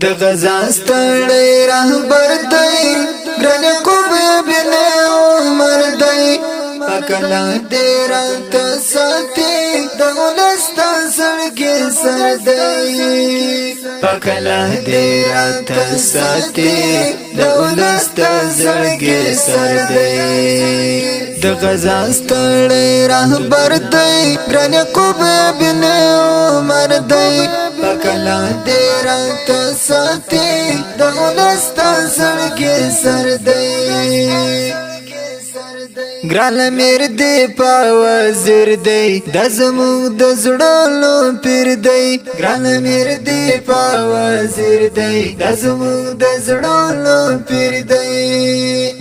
د غزا ستړی رهبر دی ګران یعقوب بن عمر دی پکلا دې راته ساتي د ولس د زړګي سر دی پکلا دې راته ساتي د ولس د زړګي سر دی د غزا ستړی رهبر دی ګران یعقوب بن عمر دی پکلا دې راته ساتي د ولس د زړګي سر دی ګران امیر دی په وزیر دی د زموږ د زړونو پیر دی ګران امیر دی په وزیر دی د زموږ د زړونو پیر دی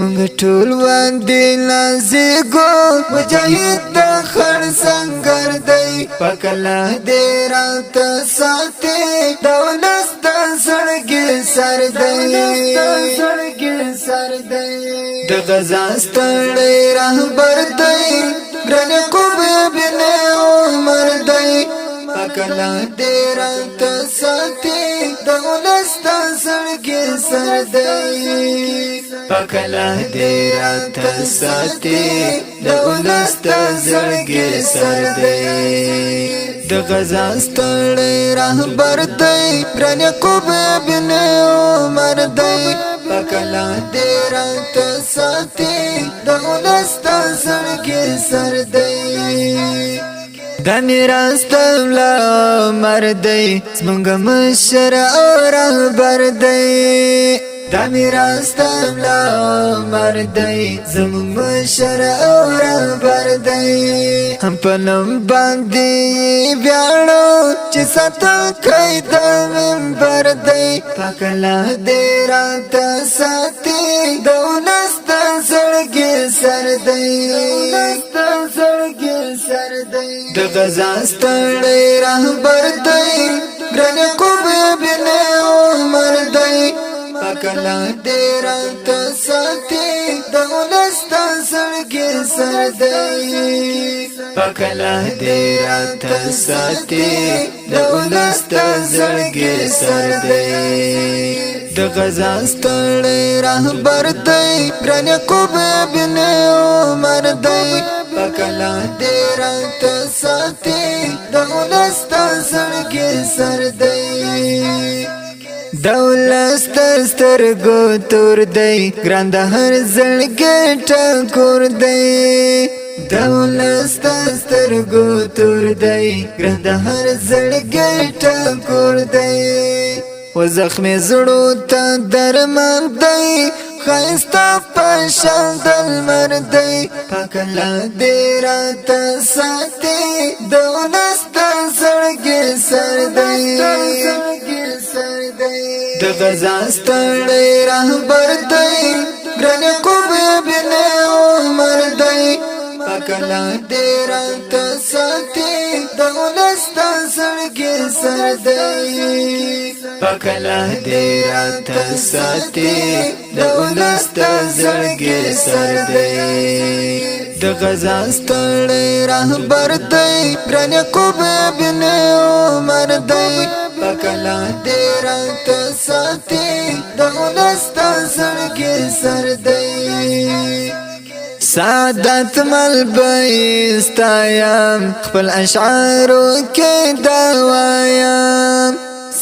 موږ ټول باندې لازیږو مجاهد د خړ سنگر دی پکلا دې راته ساتي د ولس د زړګي سر دی د غزا ستړی رهبر دی ګران یعقوب بن عمر دی پکلا دې راته ساتي د ولس د زړګي سر دی پکلا دې راته ساتي د ولس د زړګي سر دی د غزا ستړی رهبر دی ګران یعقوب بن عمر دی پکلا دې راته ساتي د ولس د زړګي سر دی د میراث دوله عمر دی زموږ مشر او رهبر دی د میراث دوله عمر دی زموږ مشر او رهبر دی هم په نوم باندې ویاړو چې ساتل کوي د منبر دی پکلا دې راته ساتي د ولس د زړګي سر دی د غزا ستړی رهبر دی ګران یعقوب بن عمر دی پکلا دې راته ساتي د ولس د زړګي سر دی پکلا دې راته ساتي د ولس د زړګي سر دی د غزا ستړی رهبر دی ګران یعقوب بن عمر دی پکلا دې راته ساتي د ولس د زړګي سر دی د ولس د سترګو تور دی ګران د هر زړګي ټکور دی د ولس د سترګو تور دی ګران د هر زړګي ټکور دی و زخمي زړو ته درمان دی خایسته پشان د لمر دی پکلا دې راته ساتي د ولس د زړګي سر دی د غزا ستړی رهبر دی ګران یعقوب بن عمر دی پکلا دې راته ساتي د ولس د زړګي سر دی پکلا دې راته ساتي د ولس د زړګي سر دی د غزا ستړی رهبر دی ګران یعقوب بن عمر دی پکلا دې راته ساتي د ولس د زړګي سر دی سعادت مل بایستایم خپل اشعارو کې دا وایم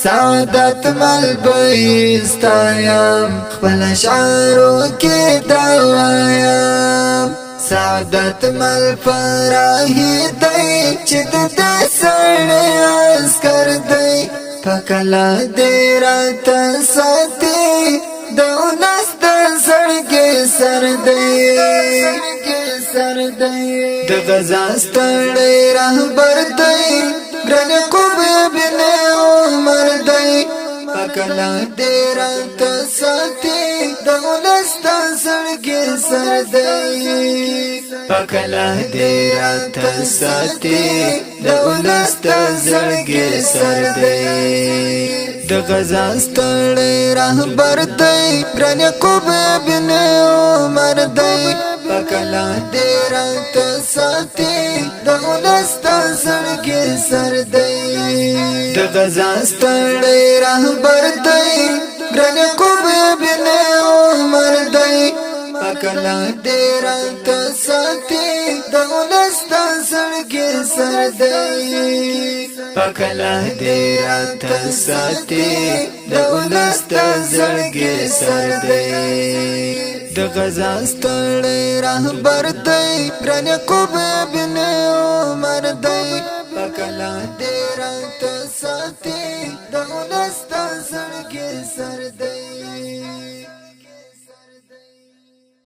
سعادت مل بایستایم خپل اشعارو کې دا وایم سعادت مل فراهی دی چې د سړی عسکر دی پکلا دې راته ساتي د ولس د زړګي سر دی د غزا ستړی رهبر دی ګران یعقوب بن عمر دی پکلا دې راته ساتي د ولس د زړګي سر دی پکلا دې راته ساتي د ولس د زړګي سر دی د غزا ستړی رهبر دی ګران یعقوب بن عمر دی پکلا دې راته ساتي د ولس د زړګي سر دی د غزا ستړی رهبر دی پکلا دیر تساتی دولستا زړګي سر دی پکلا دیر تساتی دولستا زړګي سر دی د غزا ستړی رهبر دی ګران قوب ابن عمر دی پکلا دیر تساتی دولستا زړګي سر دی